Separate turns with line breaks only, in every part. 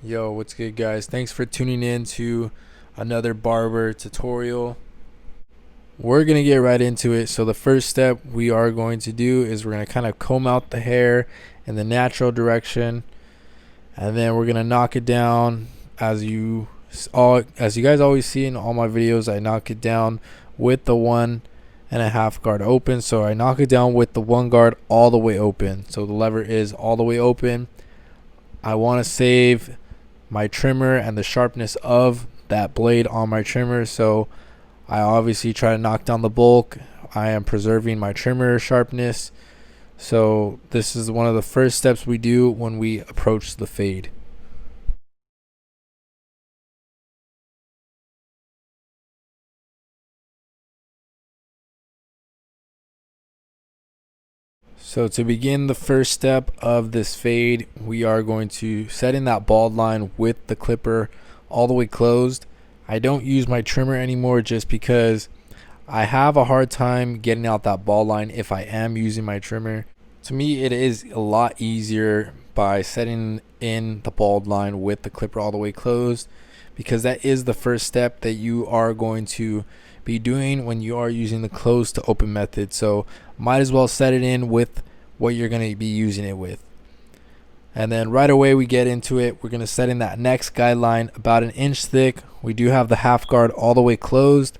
Yo, what's good, guys? Thanks for tuning in to another barber tutorial. We're gonna get right into it. So the first step we are going to do is we're gonna kind of comb out the hair in the natural direction, and then we're gonna knock it down as you guys always see in all my videos. I knock it down with the 1.5 guard open. So I knock it down with the 1 guard all the way open. So the lever is all the way open. I want to save my trimmer and the sharpness of that blade on my trimmer, so I obviously try to knock down the bulk. I am preserving my trimmer sharpness, so this is one of the first steps we do when we approach the fade. So to begin the first step of this fade, we are going to set in that bald line with the clipper all the way closed. I don't use my trimmer anymore just because I have a hard time getting out that bald line if I am using my trimmer. To me, it is a lot easier by setting in the bald line with the clipper all the way closed, because that is the first step that you are going to be doing when you are using the close to open method. So might as well set it in with what you're going to be using it with. And then right away we get into it. We're going to set in that next guideline about 1 inch thick. We do have the half guard all the way closed.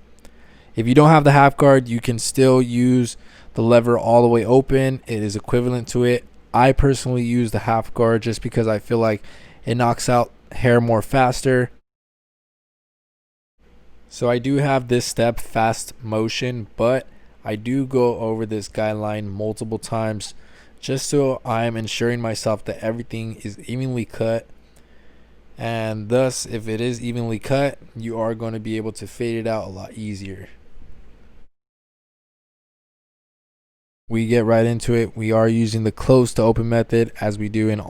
If you don't have the half guard, you can still use the lever all the way open. It is equivalent to it. I personally use the half guard just because I feel like it knocks out hair more faster. So I do have this step fast motion, but I do go over this guideline multiple times just so I'm ensuring myself that everything is evenly cut. And thus, if it is evenly cut, you are going to be able to fade it out a lot easier. We get right into it. We are using the close to open method as we do in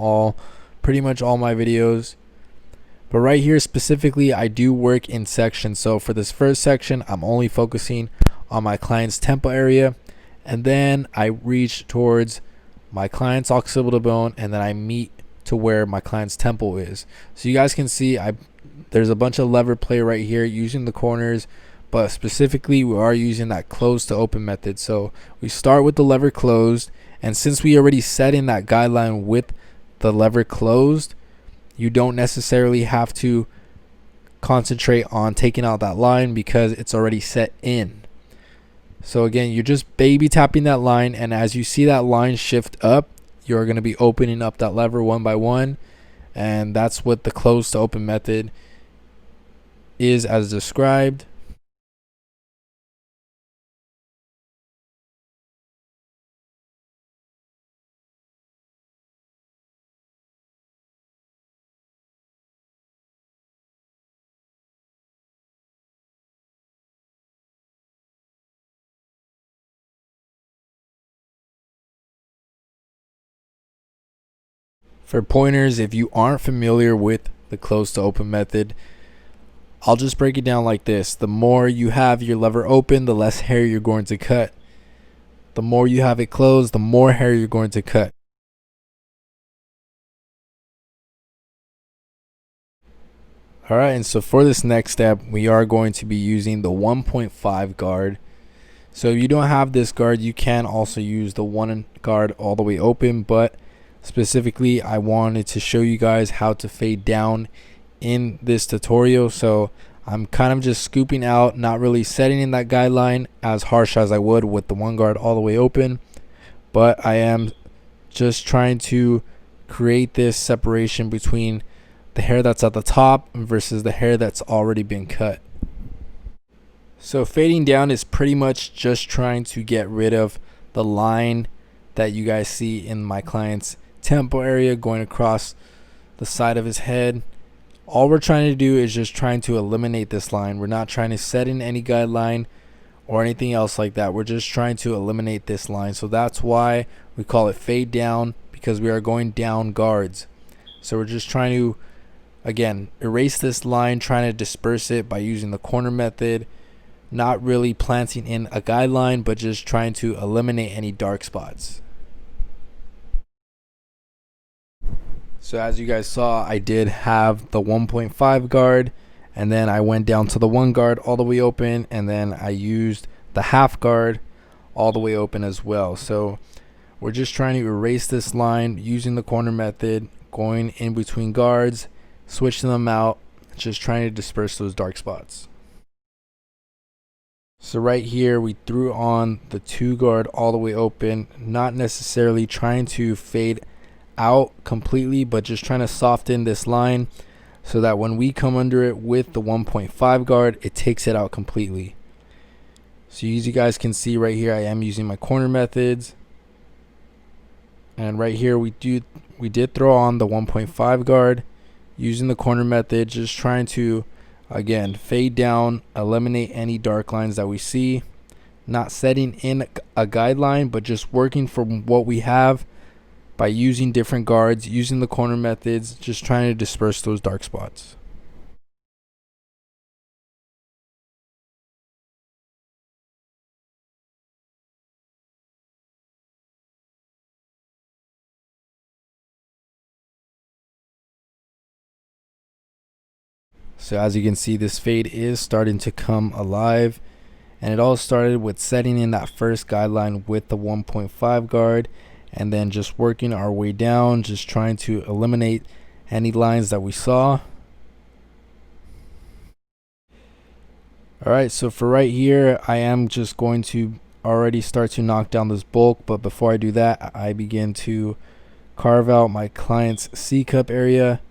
pretty much all my videos. But right here specifically, I do work in sections. So for this first section, I'm only focusing on my client's temple area, and then I reach towards my client's occipital bone, and then I meet to where my client's temple is. So you guys can see there's a bunch of lever play right here using the corners, but specifically we are using that close to open method. So we start with the lever closed, and since we already set in that guideline with the lever closed, you don't necessarily have to concentrate on taking out that line because it's already set in. So again, you're just baby tapping that line, and as you see that line shift up, you're going to be opening up that lever one by one, and that's what the close to open method is as described. For pointers, if you aren't familiar with the close to open method, I'll just break it down like this. The more you have your lever open, the less hair you're going to cut. The more you have it closed, the more hair you're going to cut. Alright, and so for this next step, we are going to be using the 1.5 guard. So if you don't have this guard, you can also use the 1 guard all the way open, but specifically I wanted to show you guys how to fade down in this tutorial. So I'm kind of just scooping out, not really setting in that guideline as harsh as I would with the 1 guard all the way open, but I am just trying to create this separation between the hair that's at the top versus the hair that's already been cut. So fading down is pretty much just trying to get rid of the line that you guys see in my client's temple area going across the side of his head. All we're trying to do is just trying to eliminate this line. We're not trying to set in any guideline or anything else like that. We're just trying to eliminate this line. So that's why we call it fade down, because we are going down guards. So we're just trying to, again, erase this line, trying to disperse it by using the corner method, not really planting in a guideline, but just trying to eliminate any dark spots. So as you guys saw, I did have the 1.5 guard, and then I went down to the 1 guard all the way open, and then I used the half guard all the way open as well. So we're just trying to erase this line using the corner method, going in between guards, switching them out, just trying to disperse those dark spots. So right here we threw on the 2 guard all the way open, not necessarily trying to fade out completely, but just trying to soften this line so that when we come under it with the 1.5 guard, it takes it out completely. So as you guys can see right here, I am using my corner methods, and right here we did throw on the 1.5 guard using the corner method, just trying to again fade down, eliminate any dark lines that we see, not setting in a guideline, but just working from what we have by using different guards, using the corner methods, just trying to disperse those dark spots. So as you can see, this fade is starting to come alive, and it all started with setting in that first guideline with the 1.5 guard, and then just working our way down, just trying to eliminate any lines that we saw. Alright, so for right here, I am just going to already start to knock down this bulk, but before I do that, I begin to carve out my client's C cup area.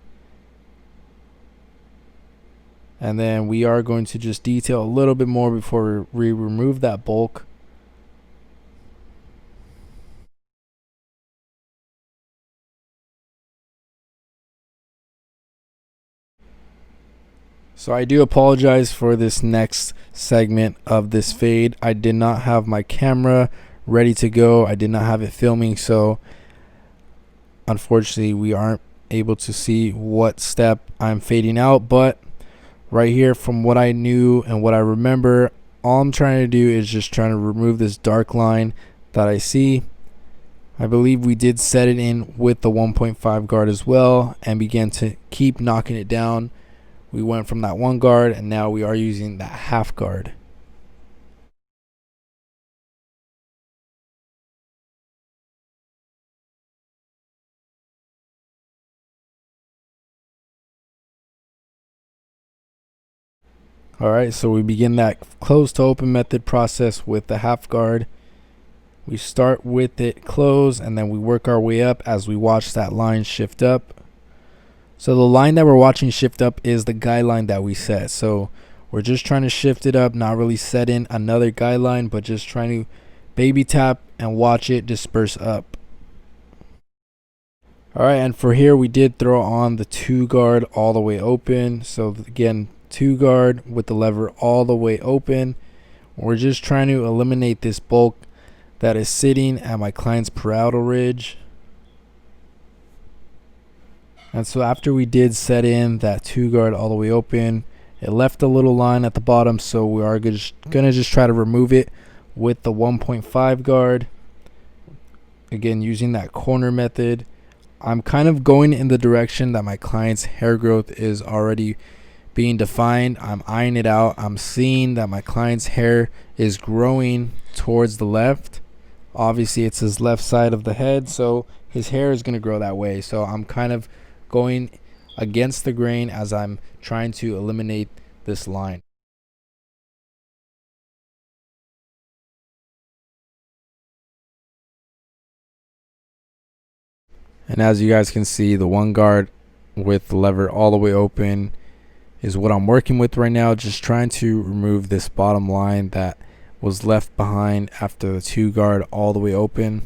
And then we are going to just detail a little bit more before we remove that bulk. So I do apologize for this next segment of this fade. I did not have my camera ready to go. I did not have it filming, so unfortunately we aren't able to see what step I'm fading out. But right here, from what I knew and what I remember, all I'm trying to do is just trying to remove this dark line that I see. I believe we did set it in with the 1.5 guard as well and began to keep knocking it down. We went from that 1 guard, and now we are using that half guard. Alright, so we begin that close to open method process with the half guard. We start with it close, and then we work our way up as we watch that line shift up. So the line that we're watching shift up is the guideline that we set. So we're just trying to shift it up, not really set in another guideline, but just trying to baby tap and watch it disperse up. Alright, and for here we did throw on the 2 guard all the way open. So again, 2 guard with the lever all the way open. We're just trying to eliminate this bulk that is sitting at my client's parietal ridge. And so after we did set in that 2 guard all the way open, it left a little line at the bottom, so we are gonna just try to remove it with the 1.5 guard. Again, using that corner method. I'm kind of going in the direction that my client's hair growth is already being defined. I'm eyeing it out. I'm seeing that my client's hair is growing towards the left. Obviously it's his left side of the head, so his hair is going to grow that way. So I'm kind of going against the grain as I'm trying to eliminate this line. And as you guys can see, the 1 guard with the lever all the way open is what I'm working with right now, just trying to remove this bottom line that was left behind after the 2 guard all the way open.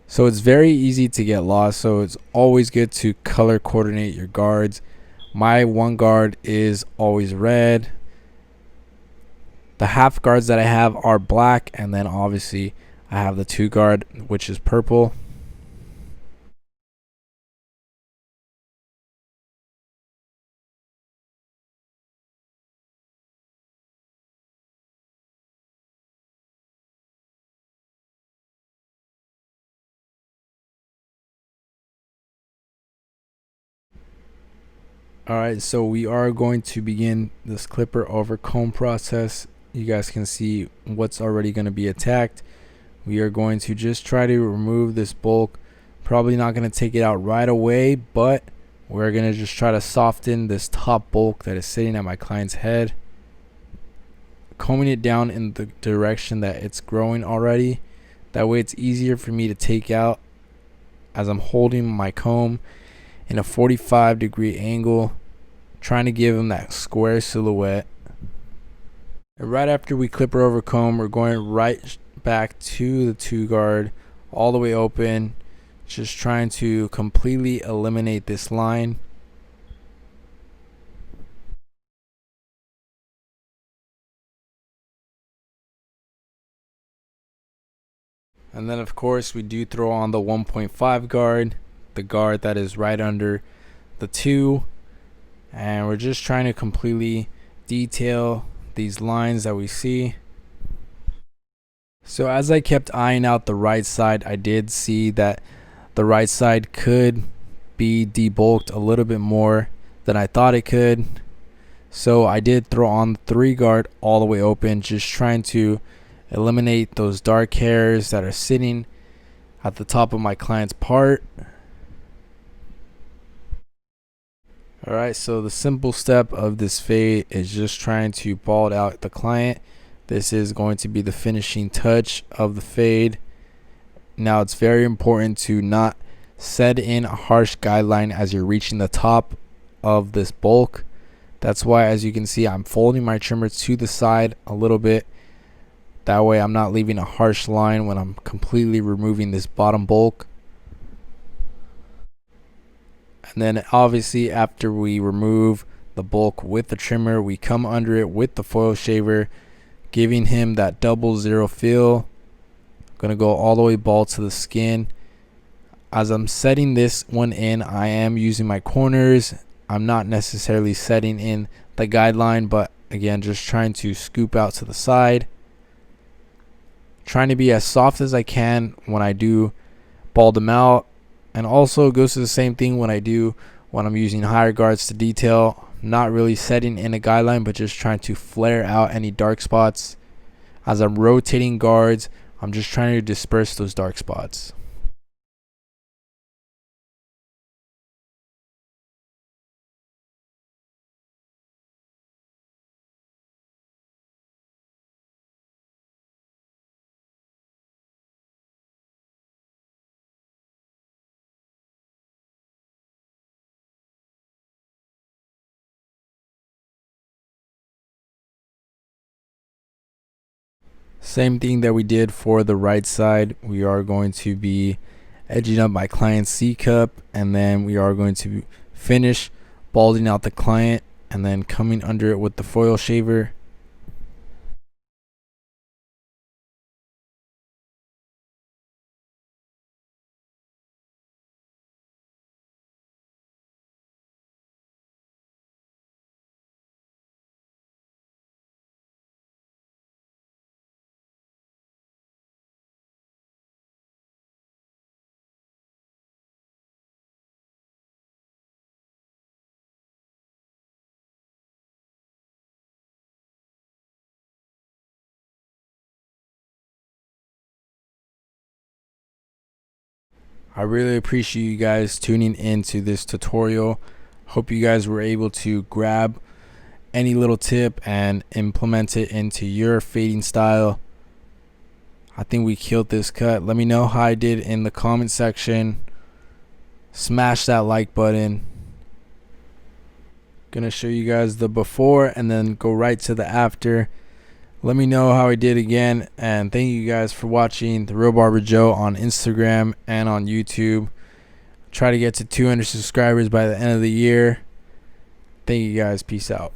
So it's very easy to get lost, so it's always good to color coordinate your guards. My 1 guard is always red. The half guards that I have are black, and then obviously I have the 2 guard, which is purple. Alright, so we are going to begin this clipper over comb process. You guys can see what's already going to be attacked. We are going to just try to remove this bulk. Probably not going to take it out right away, but we're going to just try to soften this top bulk that is sitting at my client's head. Combing it down in the direction that it's growing already. That way it's easier for me to take out as I'm holding my comb in a 45-degree angle, trying to give him that square silhouette. And right after we clipper over comb, we're going right back to the 2 guard, all the way open, just trying to completely eliminate this line. And then of course we do throw on the 1.5 guard, the guard that is right under the 2, and we're just trying to completely detail these lines that we see. So as I kept eyeing out the right side, I did see that the right side could be debulked a little bit more than I thought it could. So I did throw on the 3 guard all the way open, just trying to eliminate those dark hairs that are sitting at the top of my client's part. Alright, so the simple step of this fade is just trying to bald out the client. This is going to be the finishing touch of the fade. Now it's very important to not set in a harsh guideline as you're reaching the top of this bulk. That's why, as you can see, I'm folding my trimmer to the side a little bit. That way I'm not leaving a harsh line when I'm completely removing this bottom bulk. And then obviously after we remove the bulk with the trimmer, we come under it with the foil shaver, giving him that 00 feel. Gonna go all the way bald to the skin. As I'm setting this one in, I am using my corners. I'm not necessarily setting in the guideline, but again, just trying to scoop out to the side. Trying to be as soft as I can when I do bald them out. And also goes to the same thing when I'm using higher guards to detail. Not really setting in a guideline, but just trying to flare out any dark spots. As I'm rotating guards, I'm just trying to disperse those dark spots. Same thing that we did for the right side. We are going to be edging up my client's C cup, and then we are going to finish balding out the client and then coming under it with the foil shaver. I really appreciate you guys tuning into this tutorial. Hope you guys were able to grab any little tip and implement it into your fading style. I think we killed this cut. Let me know how I did in the comment section. Smash that like button. Gonna show you guys the before and then go right to the after. Let me know how I did again, and thank you guys for watching The Real Barber Joe on Instagram and on YouTube. Try to get to 200 subscribers by the end of the year. Thank you guys. Peace out.